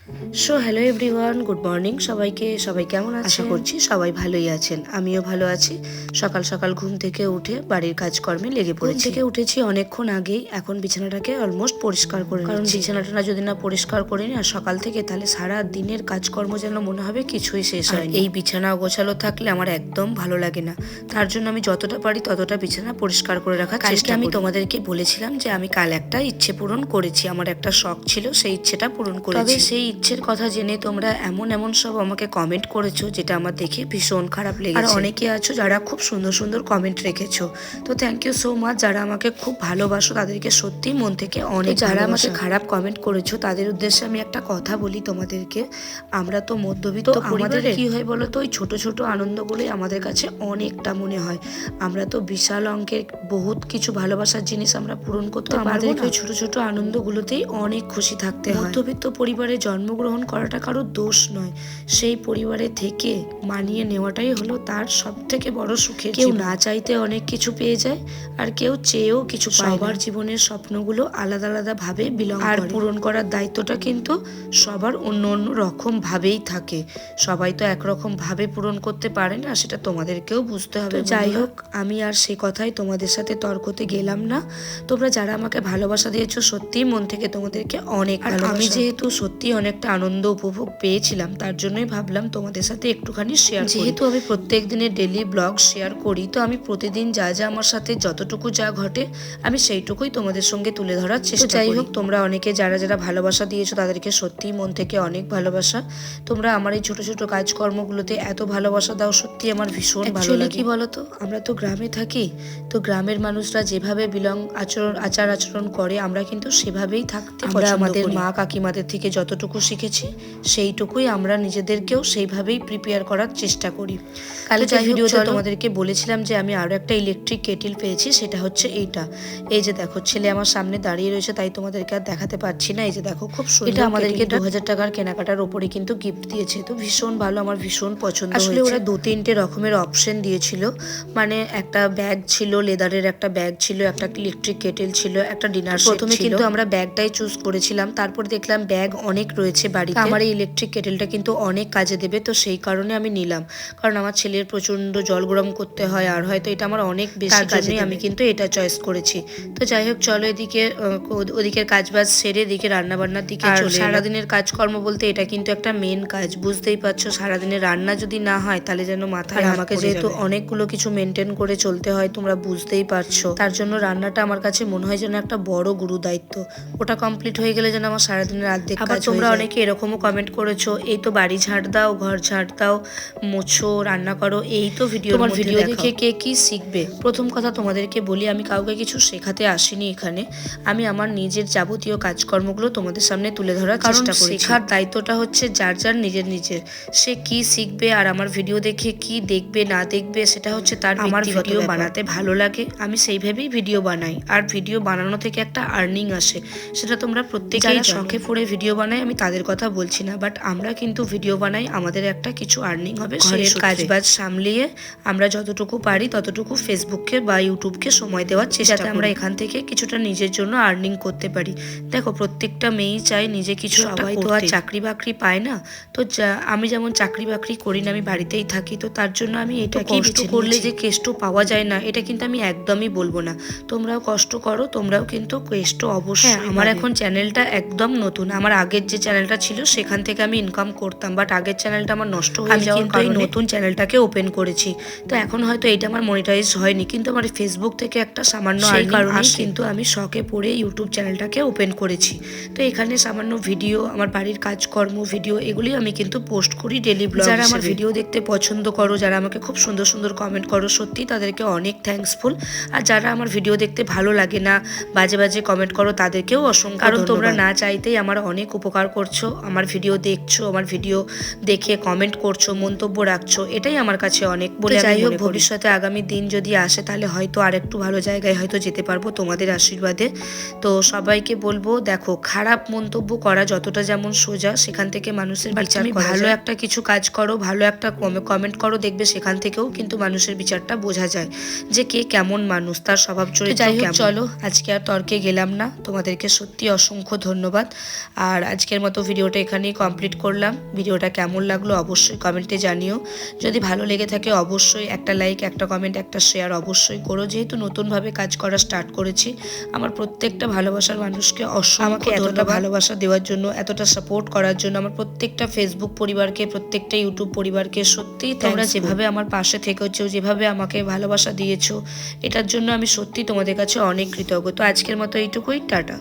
Hello everyone, good morning সবাইকে। সবাই কেমন আছেন? আশা করছি সবাই ভালোই আছেন। আমিও ভালো আছি। সকাল সকাল ঘুম থেকে উঠে বাড়ির কাজকর্মে লেগে পড়েছি। থেকে উঠেছি অনেকক্ষণ আগেই। এখন বিছানাটাকে অলমোস্ট পরিষ্কার করে কারণ বিছানাটা যদি না পরিষ্কার করে নি আর সকাল থেকে, তাহলে সারা দিনের কাজকর্ম যেন মনে হবে কিছুই শেষ হয়। এই বিছানা গোছালো থাকলে আমার একদম ভালো লাগে না। তার জন্য আমি যতটা পারি ততটা বিছানা পরিষ্কার করে রাখার চেষ্টা করি। আমি তোমাদেরকে বলেছিলাম যে আমি কাল একটা ইচ্ছে পূরণ করেছি। আমার একটা শখ ছিল, সেই ইচ্ছেটা পূরণ করেছি। তবে সেই ইচ্ছের কথা জেনে তোমরা এমন এমন সব আমাকে কমেন্ট করেছো, যেটা আমার দেখে ভীষণ খারাপ লেগেছে। আর অনেকে আছো যারা খুব সুন্দর সুন্দর কমেন্ট রেখেছো, তো থ্যাংক ইউ সো মাচ। যারা আমাকে খুব ভালোবাসো তাদেরকে সত্যি মন থেকে অনেক। যারা আমাকে খারাপ কমেন্ট করেছো তাদের উদ্দেশ্যে আমি একটা কথা বলি তোমাদেরকে। আমরা তো মধ্যবিত্ত, আমাদের কি হয় বলো তো, ওই ছোট ছোট আনন্দগুলোই আমাদের কাছে অনেকটা মনে হয়। আমরা তো বিশাল অঙ্কের বহুত কিছু ভালোবাসার জিনিস আমরা পূরণ করতে পারবো না। আমাদেরকে ওই ছোট ছোট আনন্দগুলোতেই অনেক খুশি থাকতে হয়। মধ্যবিত্ত পরিবারে জন্মগ্রহণ করাটা কারো দোষ নয়। সেই পরিবারে থেকে মানিয়ে নেওয়াটাই হলো তার সব থেকে বড় সুখের। কেউ না চাইতে অনেক কিছু পেয়ে যায়, আর কেউ চেয়েও কিছু পায় না। সবার জীবনের স্বপ্নগুলো আলাদা আলাদা ভাবে বিলং করে, আর পূরণ করার দায়িত্বটা কিন্তু সবার অন্য অন্য রকম ভাবেই থাকে। সবাই তো একরকম ভাবে পূরণ করতে পারে না, সেটা তোমাদেরকেও বুঝতে হবে। যাই হোক, আমি আর সে কথাই তোমাদের সাথে তর্কতে গেলাম না। তোমরা যারা আমাকে ভালোবাসা দিয়েছো, সত্যিই মন থেকে তোমাদেরকে অনেক ভালোবাসা। আমি যেহেতু সত্যি অনেকটা আনন্দ উপভোগ পেয়েছিলাম, তার জন্যই ভাবলাম তোমাদের সাথে একটুখানি শেয়ার করি। যেহেতু আমি প্রত্যেক দিনের ডেলি ব্লগ শেয়ার করি, তো আমি প্রতিদিন যা যা আমার সাথে যতটুকু যা ঘটে আমি সেইটুকুই তোমাদের সঙ্গে তুলে ধরার চেষ্টা করি। যাই হোক, তোমরা অনেকে যারা যারা ভালোবাসা দিয়েছো তাদেরকে সত্যিই মন থেকে অনেক ভালোবাসা। তোমরা আমার এই ছোট ছোট কাজকর্মগুলোতে এত ভালোবাসা দাও, সত্যি আমার ভীষণ ভালো লাগে। কি বলতো, আমরা তো গ্রামে থাকি, তো গ্রামের মানুষরা যেভাবে আচার আচরণ করে আমরা কিন্তু সেভাবেই থাকতে পছন্দ করি। আমাদের মা কাকিমাদের থেকে যতটুকু শিখেছি সেইটুকুই আমরা নিজেদেরকেও সেইভাবেই প্রিপেয়ার করার চেষ্টা করি। কালকে ভিডিওতে তোমাদেরকে বলেছিলাম যে আমি আরো একটা ইলেকট্রিক কেটেল পেয়েছি, সেটা হচ্ছে এইটা। এই যে দেখো, ছেলে আমার সামনে দাঁড়িয়ে রয়েছে, তাই তোমাদেরকে আর দেখাতে পারছি না। এই যে দেখো, খুব সুন্দর। এটা আমাদেরকে 2000 টাকার কেনাকাটার ওপরে কিন্তু গিফট দিয়েছে, তো ভীষণ ভালো, আমার ভীষণ পছন্দ হয়েছে। আসলে ওরা 2-3টে রকমের অপশন দিয়েছিল, মানে একটা ব্যাগ ছিল, লেদারের একটা ব্যাগ ছিল, একটা ইলেকট্রিক কেটেল ছিল, একটা ডিনার সেট ছিল। প্রথমে কিন্তু আমরা ব্যাগটাই চুজ করেছিলাম, তারপর দেখলাম ব্যাগ অনেক রয়েছে বাড়িতে, আমার এই ইলেকট্রিক কেটেলটা কিন্তু অনেক কাজে দেবে, তো সেই কারণে আমি নিলাম। কারণ আমার ছেলের প্রচন্ড জল গরম করতে হয়, আর হয়তো এটা আমার অনেক বেশি কাজে দেবে, আমি কিন্তু এটা চয়েস করেছি। তো যাই হোক, চলো এদিকে ওদিকের কাজবাজ সেরে এদিকে রান্নাবান্নার দিকে চলে। সারাদিনের কাজকর্ম বলতে এটা কিন্তু একটা মেন কাজ, বুঝতেই পারছো। সারাদিনে রান্না যদি না হয় তাহলে যেন মাথায়, আমাকে যেহেতু অনেকগুলো কিছু মেনটেন করে চলতে হয়, তোমরা বুঝতেই পারছো, তার জন্য রান্নাটা আমার কাছে মনে হয় যেন একটা বড় গুরু দায়িত্ব। ওটা কমপ্লিট হয়ে গেলে যেন আমার সারাদিনের অর্ধেক কাজ। তোমরা অনেকে এরকমও কমেন্ট করেছো, এই তো বাড়ি ঝাড় দাও, ঘর ঝাড় দাও, মোছো, রান্না করো, এই তো ভিডিও। তোমার ভিডিও দেখে কে কি শিখবে? প্রথম কথা তোমাদেরকে বলি, আমি কাউকে কিছু শেখাতে আসিনি এখানে। আমি আমার নিজের যাবতীয় কাজকর্মগুলো তোমাদের সামনে তুলে ধরার চেষ্টা করি। শেখার দায়িত্বটা হচ্ছে যার যার নিজের। সে কি শিখবে আর আমার ভিডিও দেখে কি দেখবে না দেখবে সেটা হচ্ছে তার। আমার ভিডিও বানাতে ভালো লাগে, আমি সেইভাবেই ভিডিও বানাই, আর ভিডিও বানানো থেকে একটা আর্নিং আসে, সেটা তোমরা প্রত্যেকেই শখে পড়ে ভিডিও বানাই, আমি তাদের কথা বলছি না, বাট আমরা কিন্তু ভিডিও বানাই, আমাদের একটা কিছু আর্নিং হবে। ঘরের কাজবাজ সামলিয়ে আমরা যতটুকু পারি ততটুকু ফেসবুককে বা ইউটিউবকে সময় দেওয়ার চেষ্টা করি, আমরা এখান থেকে কিছুটা নিজের জন্য আর্নিং করতে পারি। দেখো, প্রত্যেকটা মেয়েই চায় নিজে কিছু। সবাই তো আর চাকরি বাকরি পায় না, তো আমি যেমন চাকরি বাকরি করি না, আমি বাড়িতেই থাকি, তো তার জন্য আমি এটা কষ্ট করলে যে কেষ্ট পাওয়া যায় না, এটা কিন্তু আমি একদমই বলবো না। তোমরাও কষ্ট করো, তোমরাও কিন্তু কেষ্ট অবশ্যই। আমার এখন চ্যানেলটা একদম নতুন, আমার আগের যে চ্যানেলটা ছিল সেখান থেকে আমি ইনকাম করতাম, বাট আগের চ্যানেলটা আমার নষ্ট হয়ে যাওয়ার কারণে নতুন চ্যানেলটাকে ওপেন করেছি। তো এখন হয়তো এটা আমার মনিটাইজ হয়নি, কিন্তু আমার ফেসবুক থেকে একটা সামান্য আর্নিং আসে, কিন্তু আমি শখে পড়ে ইউটিউব চ্যানেলটাকে ওপেন করেছি। তো এখানে সামান্য ভিডিও, আমার বাড়ির কাজকর্ম ভিডিও, এগুলি আমি কিন্তু পোস্ট করি ডেলি ব্লগ। যারা আমার ভিডিও দেখতে পছন্দ করো, যারা আমাকে খুব সুন্দর সুন্দর কমেন্ট করো, সত্যি তাদেরকে অনেক থ্যাঙ্কসফুল। আর যারা আমার ভিডিও দেখতে ভালো লাগে না, বাজে বাজে কমেন্ট করো, তাদেরকেও অসংখ্য, কারণ তোমরা না চাইতেই আমার অনেক উপকার করছো। আমার ভিডিও দেখছো, আমার ভিডিও দেখে কমেন্ট করছো, মন্তব্য রাখছো, এটাই আমার কাছে অনেক বলে। যাই হোক, ভবিষ্যতে আগামী দিন যদি আসে তাহলে হয়তো আর একটু ভালো জায়গায় হয়তো যেতে পারবো তোমাদের আশীর্বাদে। তো সবাইকে বলবো, দেখো, খারাপ মন্তব্য করা যতটা যেমন সোজা, সেখান থেকে মানুষের বিচার করা যায়। ভালো একটা কিছু কাজ করো, ভালো একটা কমেন্ট করো, দেখবে সেখান থেকেও কিন্তু মানুষের বিচারটা বোঝা যায় যে কে কেমন মানুষ, তার স্বভাব চরিত্র কেমন। চলো, আজকে আর তর্কে গেলাম না, তোমাদেরকে সত্যি অসংখ্য ধন্যবাদ। আর আজকের মতো মতো ভিডিওটা এখানেই কমপ্লিট করলাম। ভিডিওটা কেমন লাগলো অবশ্যই কমেন্টে জানিও। যদি ভালো লেগে থাকে অবশ্যই একটা লাইক, একটা কমেন্ট, একটা শেয়ার অবশ্যই করো। যেহেতু নতুনভাবে কাজ করা স্টার্ট করেছি, আমার প্রত্যেকটা ভালোবাসার মানুষকে আমাকে এতটা ভালোবাসা দেওয়ার জন্য, এতটা সাপোর্ট করার জন্য, আমার প্রত্যেকটা ফেসবুক পরিবারকে, প্রত্যেকটা ইউটিউব পরিবারকে সত্যিই তোমরা যেভাবে আমার পাশে থেকেছো, যেভাবে আমাকে ভালোবাসা দিয়েছো, এটার জন্য আমি সত্যি তোমাদের কাছে অনেক কৃতজ্ঞ। তো আজকের মতো এইটুকুই, টাটা।